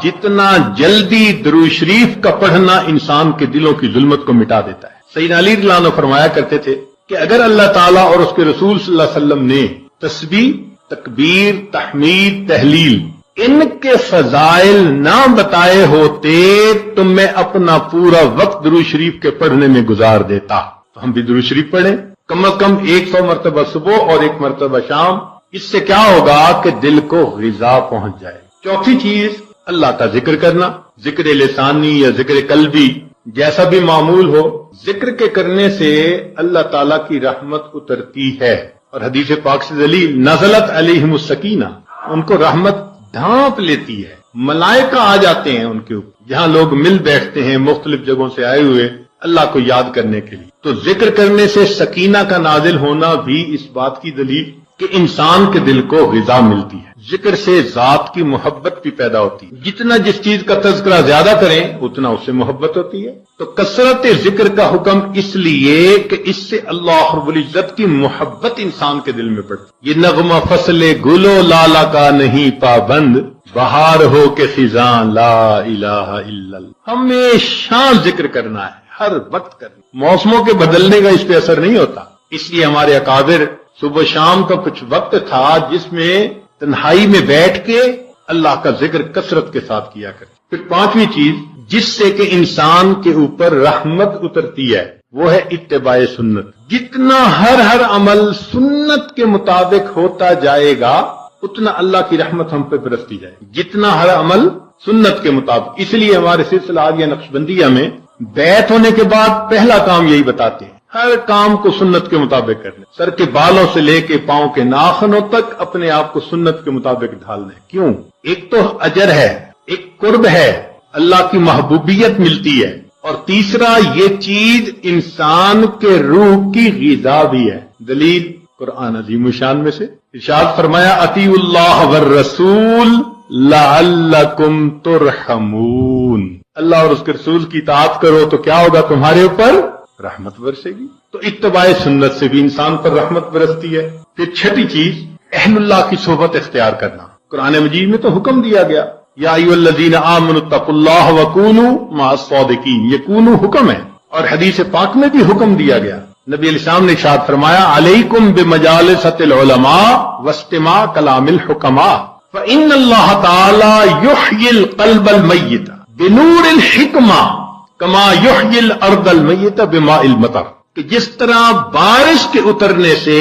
جتنا جلدی درود شریف کا پڑھنا انسان کے دلوں کی ظلمت کو مٹا دیتا ہے. سیدنا علی رضی اللہ عنہ فرمایا کرتے تھے کہ اگر اللہ تعالیٰ اور اس کے رسول صلی اللہ علیہ وسلم نے تسبیح، تکبیر، تحمید، تحلیل ان کے فضائل نہ بتائے ہوتے تو میں اپنا پورا وقت درود شریف کے پڑھنے میں گزار دیتا. تو ہم بھی درود شریف پڑھیں، کم از کم 100 مرتبہ صبح اور 1 مرتبہ شام. اس سے کیا ہوگا کہ دل کو غذا پہنچ جائے. چوتھی چیز اللہ کا ذکر کرنا، ذکر لسانی یا ذکر قلبی جیسا بھی معمول ہو. ذکر کے کرنے سے اللہ تعالیٰ کی رحمت اترتی ہے اور حدیث پاک سے دلیل نزلت علیہم السکینہ، ان کو رحمت ڈھانپ لیتی ہے. ملائکہ آ جاتے ہیں ان کے اوپر جہاں لوگ مل بیٹھتے ہیں مختلف جگہوں سے آئے ہوئے اللہ کو یاد کرنے کے لیے. تو ذکر کرنے سے سکینہ کا نازل ہونا بھی اس بات کی دلیل کہ انسان کے دل کو غذا ملتی ہے. ذکر سے ذات کی محبت بھی پیدا ہوتی ہے. جتنا جس چیز کا تذکرہ زیادہ کریں اتنا اس سے محبت ہوتی ہے. تو کثرت ذکر کا حکم اس لیے کہ اس سے اللہ رب العزت کی محبت انسان کے دل میں پڑتی. یہ نغمہ فصل گلو لالا کا نہیں پابند، بہار ہو کے خزاں لا الہ الا اللہ. ہمیشہ ذکر کرنا ہے، ہر وقت کرنا. موسموں کے بدلنے کا اس پہ اثر نہیں ہوتا. اس لیے ہمارے اکابر صبح شام کا کچھ وقت تھا جس میں تنہائی میں بیٹھ کے اللہ کا ذکر کثرت کے ساتھ کیا کرتے. پھر 5ویں چیز جس سے کہ انسان کے اوپر رحمت اترتی ہے وہ ہے اتباع سنت. جتنا ہر عمل سنت کے مطابق ہوتا جائے گا اتنا اللہ کی رحمت ہم پہ برستی جائے گی. جتنا ہر عمل سنت کے مطابق. اس لیے ہمارے سلسلہ عالیہ نقشبندیہ میں بیعت ہونے کے بعد پہلا کام یہی بتاتے ہیں، ہر کام کو سنت کے مطابق کرنے. سر کے بالوں سے لے کے پاؤں کے ناخنوں تک اپنے آپ کو سنت کے مطابق ڈھالنا ہے. کیوں؟ ایک تو اجر ہے، ایک قرب ہے، اللہ کی محبوبیت ملتی ہے، اور تیسرا یہ چیز انسان کے روح کی غذا بھی ہے. دلیل قرآن عظیم الشان میں سے ارشاد فرمایا اطیعوا اللہ والرسول لعلکم ترحمون. اللہ اور اس کے رسول کی اطاعت کرو تو کیا ہوگا؟ تمہارے اوپر رحمت برسے گی. تو اتباع سنت سے بھی انسان پر رحمت برستی ہے. پھر 6ٹھی چیز اہل اللہ کی صحبت اختیار کرنا. قرآن مجید میں تو حکم دیا گیا یا ایھا الذین آمنوا اتقوا اللہ وکونوا مع الصادقین. یہ کونوا حکم ہے، اور حدیث پاک میں بھی حکم دیا گیا. نبی علیہ السلام نے ارشاد فرمایا علیکم بمجالسۃ العلماء واستماع کلام الحکماء فإن اللہ تعالی یحیی القلب المیت بنور الحکمہ کما یحیی الارض المیت بماء المطر. کہ جس طرح بارش کے اترنے سے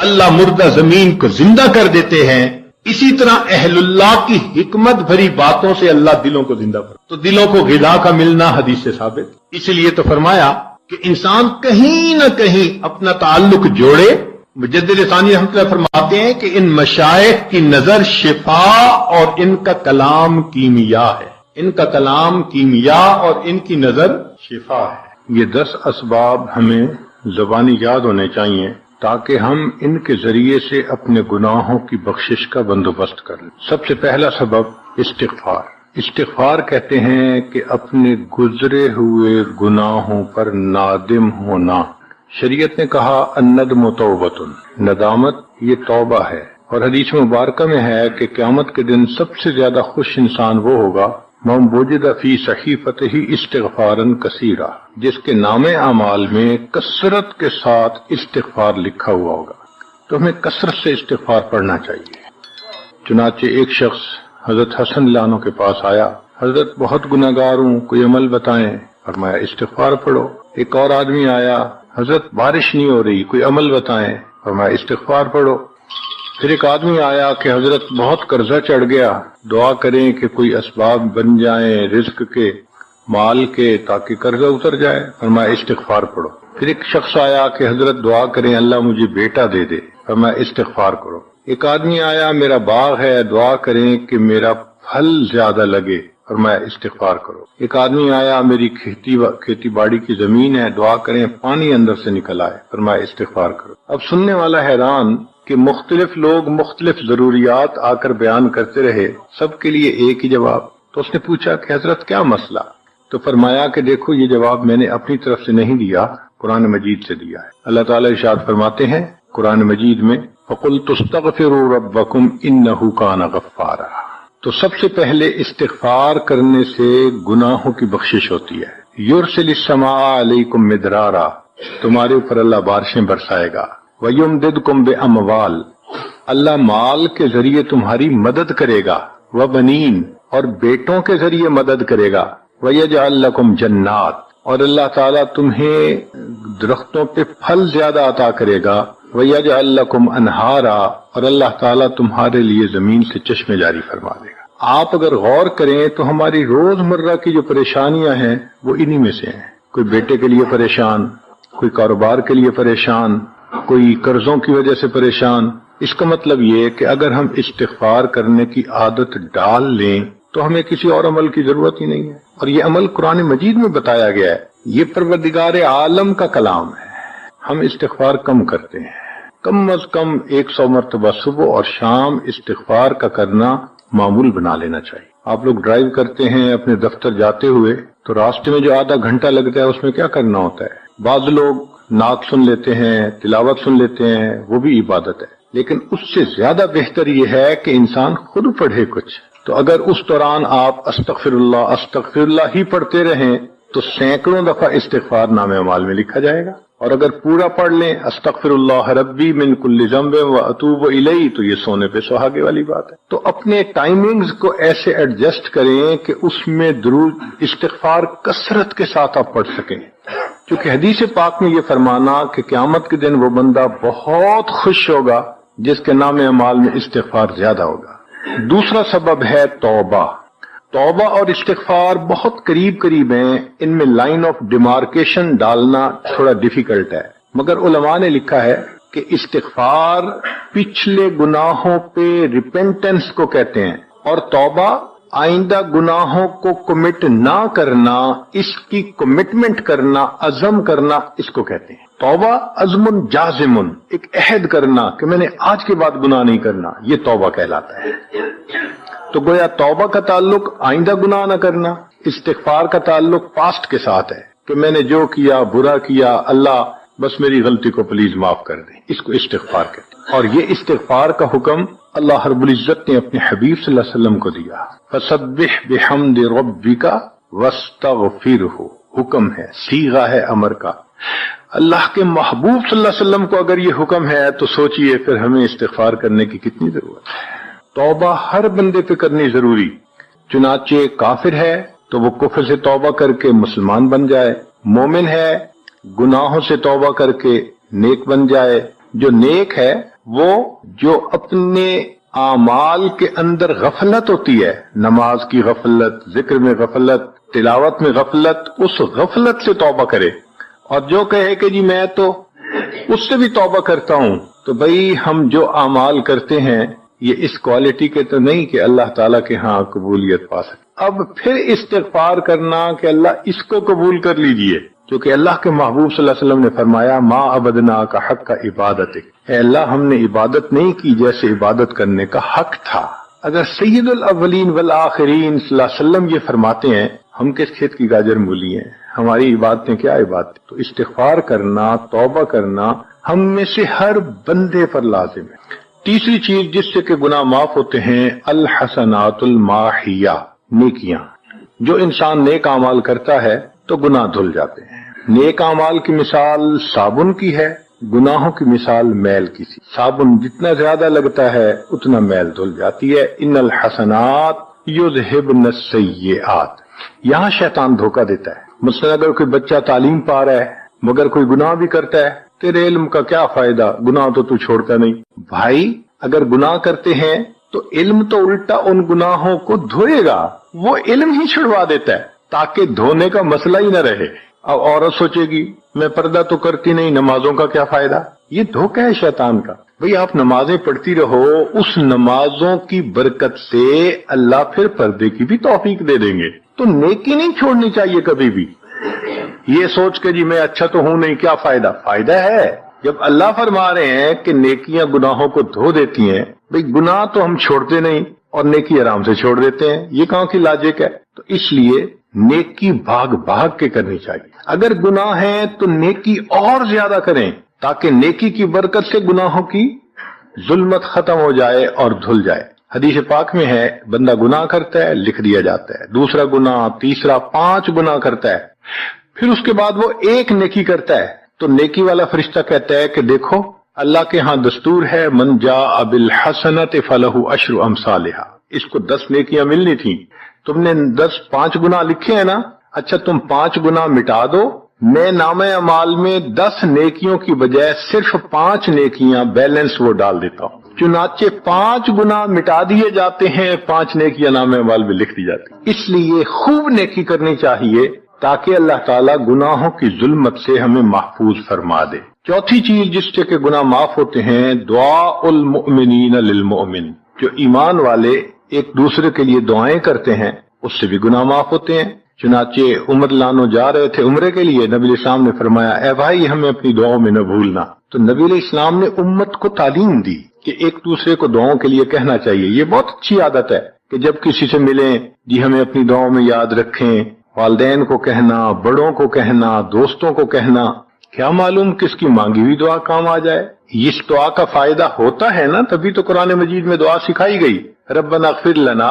اللہ مردہ زمین کو زندہ کر دیتے ہیں، اسی طرح اہل اللہ کی حکمت بھری باتوں سے اللہ دلوں کو زندہ کر. تو دلوں کو غذا کا ملنا حدیث سے ثابت. اس لیے تو فرمایا کہ انسان کہیں نہ کہیں اپنا تعلق جوڑے. مجدد ثانی رحمۃ اللہ فرماتے ہیں کہ ان مشائخ کی نظر شفا اور ان کا کلام کیمیا ہے. ان کا کلام کیمیا اور ان کی نظر شفا ہے. یہ 10 اسباب ہمیں زبانی یاد ہونے چاہیے تاکہ ہم ان کے ذریعے سے اپنے گناہوں کی بخشش کا بندوبست کر لیں. سب سے پہلا سبب استغفار. استغفار کہتے ہیں کہ اپنے گزرے ہوئے گناہوں پر نادم ہونا. شریعت نے کہا الندم توبۃ، ندامت یہ توبہ ہے، اور حدیث مبارکہ میں ہے کہ قیامت کے دن سب سے زیادہ خوش انسان وہ ہوگا من وجد فی صحیفتہ استغفارا کثیرا، جس کے نام اعمال میں کثرت کے ساتھ استغفار لکھا ہوا ہوگا۔ تو ہمیں کثرت سے استغفار پڑھنا چاہیے۔ چنانچہ ایک شخص حضرت حسن اللہ عنہ کے پاس آیا، حضرت بہت گناہگار ہوں، کوئی عمل بتائیں۔ فرمایا استغفار پڑھو۔ ایک اور آدمی آیا، حضرت بارش نہیں ہو رہی، کوئی عمل بتائیں۔ فرمایا استغفار پڑھو۔ پھر ایک آدمی آیا کہ حضرت بہت قرضہ چڑھ گیا، دعا کریں کہ کوئی اسباب بن جائیں رزق کے، مال کے، تاکہ قرضہ اتر جائے۔ فرمایا استغفار پڑھو۔ پھر ایک شخص آیا کہ حضرت دعا کریں اللہ مجھے بیٹا دے دے۔ فرمایا استغفار کرو۔ ایک آدمی آیا میرا باغ ہے، دعا کریں کہ میرا پھل زیادہ لگے۔ فرمایا استغفار کرو۔ ایک آدمی آیا میری کھیتی باڑی کی زمین ہے، دعا کریں پانی اندر سے نکل آئے۔ فرمایا استغفار کرو۔ اب سننے والا حیران کہ مختلف لوگ مختلف ضروریات آ کر بیان کرتے رہے، سب کے لیے ایک ہی جواب۔ تو اس نے پوچھا کہ حضرت کیا مسئلہ؟ تو فرمایا کہ دیکھو یہ جواب میں نے اپنی طرف سے نہیں دیا، قرآن مجید سے دیا ہے۔ اللہ تعالیٰ ارشاد فرماتے ہیں قرآن مجید میں فَقُلْتُ اسْتَغْفِرُوا رَبَّكُمْ إِنَّهُ كَانَ غَفَّارًا۔ تو سب سے پہلے استغفار کرنے سے گناہوں کی بخشش ہوتی ہے۔ یرسل السماء علیکم مدرارا، تمہارے اوپر اللہ بارشیں برسائے گا۔ وَيُمْدِدْكُمْ بِأَمْوَالٍ، اللہ مال کے ذریعے تمہاری مدد کرے گا۔ وَبَنِينَ، اور بیٹوں کے ذریعے مدد کرے گا۔ وَيَجْعَلْ لَكُمْ جَنَّاتٍ، اور اللہ تعالیٰ تمہیں درختوں پہ پھل زیادہ عطا کرے گا۔ وَيَجْعَلْ لَكُمْ أَنْهَارًا، اور اللہ تعالیٰ تمہارے لیے زمین سے چشمے جاری فرما دے گا۔ آپ اگر غور کریں تو ہماری روزمرہ کی جو پریشانیاں ہیں وہ انہی میں سے ہیں۔ کوئی بیٹے کے لیے پریشان، کوئی کاروبار کے لیے پریشان، کوئی قرضوں کی وجہ سے پریشان۔ اس کا مطلب یہ کہ اگر ہم استغفار کرنے کی عادت ڈال لیں تو ہمیں کسی اور عمل کی ضرورت ہی نہیں ہے، اور یہ عمل قرآن مجید میں بتایا گیا ہے، یہ پروردگار عالم کا کلام ہے۔ ہم استغفار کم کرتے ہیں، کم از کم 100 مرتبہ صبح اور شام استغفار کا کرنا معمول بنا لینا چاہیے۔ آپ لوگ ڈرائیو کرتے ہیں اپنے دفتر جاتے ہوئے تو راستے میں جو آدھا گھنٹہ لگتا ہے اس میں کیا کرنا ہوتا ہے؟ بعض لوگ نعت سن لیتے ہیں، تلاوت سن لیتے ہیں، وہ بھی عبادت ہے، لیکن اس سے زیادہ بہتر یہ ہے کہ انسان خود پڑھے کچھ۔ تو اگر اس دوران آپ استغفر اللہ ہی پڑھتے رہیں تو سینکڑوں دفعہ استغفار نامہ اعمال میں لکھا جائے گا، اور اگر پورا پڑھ لیں استغفر اللہ ربی من کل ذنب واتوب الیہ تو یہ سونے پہ سہاگے والی بات ہے۔ تو اپنے ٹائمنگز کو ایسے ایڈجسٹ کریں کہ اس میں درود استغفار کثرت کے ساتھ آپ پڑھ سکیں، کیونکہ حدیث پاک میں یہ فرمانا کہ قیامت کے دن وہ بندہ بہت خوش ہوگا جس کے نام اعمال میں استغفار زیادہ ہوگا۔ دوسرا سبب ہے توبہ۔ توبہ اور استغفار بہت قریب قریب ہیں، ان میں لائن آف ڈیمارکیشن ڈالنا تھوڑا ڈیفیکلٹ ہے، مگر علماء نے لکھا ہے کہ استغفار پچھلے گناہوں پہ ریپینٹنس کو کہتے ہیں، اور توبہ آئندہ گناہوں کو کمٹ نہ کرنا، اس کی کمٹمنٹ کرنا، عزم کرنا، اس کو کہتے ہیں۔ توبہ عزم جازم، ایک عہد کرنا کہ میں نے آج کے بعد گناہ نہیں کرنا، یہ توبہ کہلاتا ہے۔ تو گویا توبہ کا تعلق آئندہ گناہ نہ کرنا، استغفار کا تعلق پاسٹ کے ساتھ ہے کہ میں نے جو کیا برا کیا، اللہ بس میری غلطی کو پلیز معاف کر دیں، اس کو استغفار کہتے ہیں۔ اور یہ استغفار کا حکم اللہ رب العزت نے اپنے حبیب صلی اللہ علیہ وسلم کو دیا، فسبح بحمد ربک واستغفرہ، حکم ہے، صیغہ ہے امر کا۔ اللہ کے محبوب صلی اللہ علیہ وسلم کو اگر یہ حکم ہے تو سوچئے پھر ہمیں استغفار کرنے کی کتنی ضرورت ہے۔ توبہ ہر بندے پہ کرنی ضروری، چنانچہ کافر ہے تو وہ کفر سے توبہ کر کے مسلمان بن جائے، مومن ہے گناہوں سے توبہ کر کے نیک بن جائے۔ جو نیک ہے وہ جو اپنے اعمال کے اندر غفلت ہوتی ہے، نماز کی غفلت، ذکر میں غفلت، تلاوت میں غفلت، اس غفلت سے توبہ کرے، اور جو کہے کہ جی میں تو اس سے بھی توبہ کرتا ہوں، تو بھئی ہم جو اعمال کرتے ہیں یہ اس کوالٹی کے تو نہیں کہ اللہ تعالیٰ کے ہاں قبولیت پا سکے۔ اب پھر استغفار کرنا کہ اللہ اس کو قبول کر لیجئے، کیونکہ اللہ کے محبوب صلی اللہ علیہ وسلم نے فرمایا ما عبدنا کا حق کا عبادت، اے اللہ ہم نے عبادت نہیں کی جیسے عبادت کرنے کا حق تھا۔ اگر سید الاولین والآخرین صلی اللہ علیہ وسلم یہ فرماتے ہیں ہم کس کھیت کی گاجر مولی ہیں، ہماری عبادتیں کیا عبادتیں، تو استغفار کرنا، توبہ کرنا ہم میں سے ہر بندے پر لازم ہے۔ تیسری چیز جس سے کہ گناہ معاف ہوتے ہیں، الحسنات الماحیہ، نیکیاں۔ جو انسان نیک اعمال کرتا ہے تو گناہ دھل جاتے ہیں۔ نیک اعمال کی مثال صابن کی ہے، گناہوں کی مثال میل کی سی۔ صابن جتنا زیادہ لگتا ہے اتنا میل دھل جاتی ہے۔ ان الحسنات یذہبن السیئات۔ یہاں شیطان دھوکہ دیتا ہے۔ مثلا اگر کوئی بچہ تعلیم پا رہا ہے مگر کوئی گناہ بھی کرتا ہے، تیرے علم کا کیا فائدہ، گناہ تو چھوڑتا نہیں۔ بھائی اگر گناہ کرتے ہیں تو علم تو الٹا ان گناہوں کو دھوئے گا، وہ علم ہی چھڑوا دیتا ہے تاکہ دھونے کا مسئلہ ہی نہ رہے۔ اب عورت سوچے گی میں پردہ تو کرتی نہیں، نمازوں کا کیا فائدہ، یہ دھوکہ ہے شیطان کا۔ بھئی آپ نمازیں پڑھتی رہو، اس نمازوں کی برکت سے اللہ پھر پردے کی بھی توفیق دے دیں گے۔ تو نیکی نہیں چھوڑنی چاہیے کبھی بھی، یہ سوچ کے جی میں اچھا تو ہوں نہیں، کیا فائدہ، فائدہ ہے۔ جب اللہ فرما رہے ہیں کہ نیکیاں گناہوں کو دھو دیتی ہیں، بھئی گناہ تو ہم چھوڑتے نہیں اور نیکی آرام سے چھوڑ دیتے ہیں، یہ کہاں کی لاجک ہے؟ تو اس لیے نیکی بھاگ بھاگ کے کرنی چاہیے۔ اگر گناہ ہیں تو نیکی اور زیادہ کریں تاکہ نیکی کی برکت سے گناہوں کی ظلمت ختم ہو جائے اور دھل جائے۔ حدیث پاک میں ہے بندہ گناہ کرتا ہے لکھ دیا جاتا ہے، دوسرا گناہ، تیسرا، 5 گناہ کرتا ہے، پھر اس کے بعد وہ ایک نیکی کرتا ہے تو نیکی والا فرشتہ کہتا ہے کہ دیکھو اللہ کے ہاں دستور ہے من جاء بالحسنۃ فلہ عشر امثالھا، اس کو 10 نیکیاں ملنی تھیں، تم نے 5 گناہ لکھے ہیں نا، اچھا تم 5 گناہ مٹا دو، میں نامہ اعمال میں 10 نیکیوں کی بجائے صرف 5 نیکیاں بیلنس وہ ڈال دیتا ہوں۔ چنانچہ 5 گناہ مٹا دیے جاتے ہیں، 5 نیکیاں نامہ اعمال میں لکھ دی جاتی ہیں۔ اس لیے خوب نیکی کرنی چاہیے تاکہ اللہ تعالیٰ گناہوں کی ظلمت سے ہمیں محفوظ فرما دے۔ چوتھی چیز جس سے کہ گناہ معاف ہوتے ہیں، دعاء المؤمنین للمؤمن، جو ایمان والے ایک دوسرے کے لیے دعائیں کرتے ہیں اس سے بھی گناہ معاف ہوتے ہیں۔ چنانچہ عمر لانو جا رہے تھے عمرے کے لیے، نبی علیہ السلام نے فرمایا اے بھائی ہمیں اپنی دعاؤں میں نہ بھولنا، تو نبی علیہ السلام نے امت کو تعلیم دی کہ ایک دوسرے کو دعاؤں کے لیے کہنا چاہیے۔ یہ بہت اچھی عادت ہے کہ جب کسی سے ملیں جی ہمیں اپنی دعاؤں میں یاد رکھیں، والدین کو کہنا، بڑوں کو کہنا، دوستوں کو کہنا، کیا معلوم کس کی مانگی ہوئی دعا کام آ جائے۔ اس دعا کا فائدہ ہوتا ہے نا، تبھی تو قرآن مجید میں دعا سکھائی گئی، ربنا اغفر لنا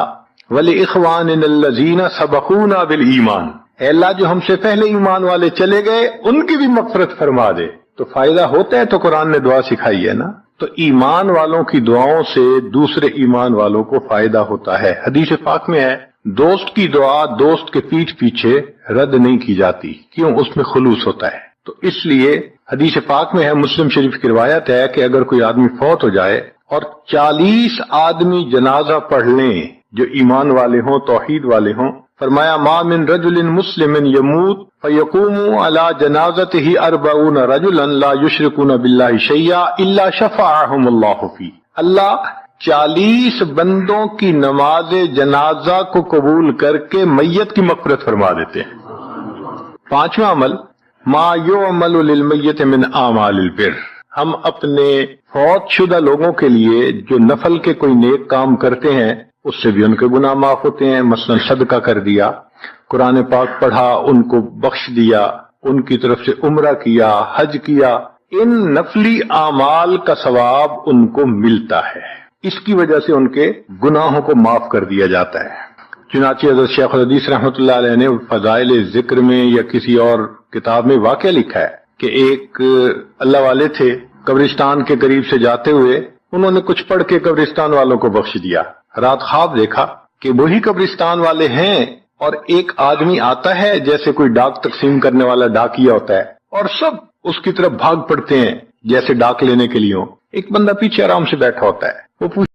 وَلِإِخْوَانِنَا الَّذِينَ سَبَقُونَا بِالْإِيمَانِ، اے اللہ جو ہم سے پہلے ایمان والے چلے گئے ان کی بھی مغفرت فرما دے۔ تو فائدہ ہوتا ہے تو قرآن نے دعا سکھائی ہے نا۔ تو ایمان والوں کی دعاؤں سے دوسرے ایمان والوں کو فائدہ ہوتا ہے۔ حدیث پاک میں ہے دوست کی دعا دوست کے پیٹھ پیچھے رد نہیں کی جاتی، کیوں؟ اس میں خلوص ہوتا ہے۔ تو اس لیے حدیث پاک میں ہے، مسلم شریف کی روایت ہے کہ اگر کوئی آدمی فوت ہو جائے اور 40 آدمی جنازہ پڑھ لیں جو ایمان والے ہوں، توحید والے ہوں، فرمایا ما من رجل مسلم یموت فیقوم علی جنازته 40 رجلا لا یشرکون باللہ شیئا الا شفعهم اللہ فی، اللہ 40 بندوں کی نماز جنازہ کو قبول کر کے میت کی مغفرت فرما دیتے ہیں۔ 5واں عمل ما یعمل للمیت من اعمال البر، ہم اپنے فوت شدہ لوگوں کے لیے جو نفل کے کوئی نیک کام کرتے ہیں اس سے بھی ان کے گناہ معاف ہوتے ہیں۔ مثلا صدقہ کر دیا، قرآن پاک پڑھا، ان کو بخش دیا، ان کی طرف سے عمرہ کیا، حج کیا، ان نفلی اعمال کا ثواب ان کو ملتا ہے، اس کی وجہ سے ان کے گناہوں کو معاف کر دیا جاتا ہے۔ چنانچہ حضرت شیخ الحدیث رحمۃ اللہ علیہ نے فضائل ذکر میں یا کسی اور کتاب میں واقعہ لکھا ہے کہ ایک اللہ والے تھے، قبرستان کے قریب سے جاتے ہوئے انہوں نے کچھ پڑھ کے قبرستان والوں کو بخش دیا۔ رات خواب دیکھا کہ وہی قبرستان والے ہیں اور ایک آدمی آتا ہے جیسے کوئی ڈاک تقسیم کرنے والا ڈاکیا ہوتا ہے، اور سب اس کی طرف بھاگ پڑتے ہیں جیسے ڈاک لینے کے لیے ہو۔ ایک بندہ پیچھے آرام سے بیٹھا ہوتا ہے، وہ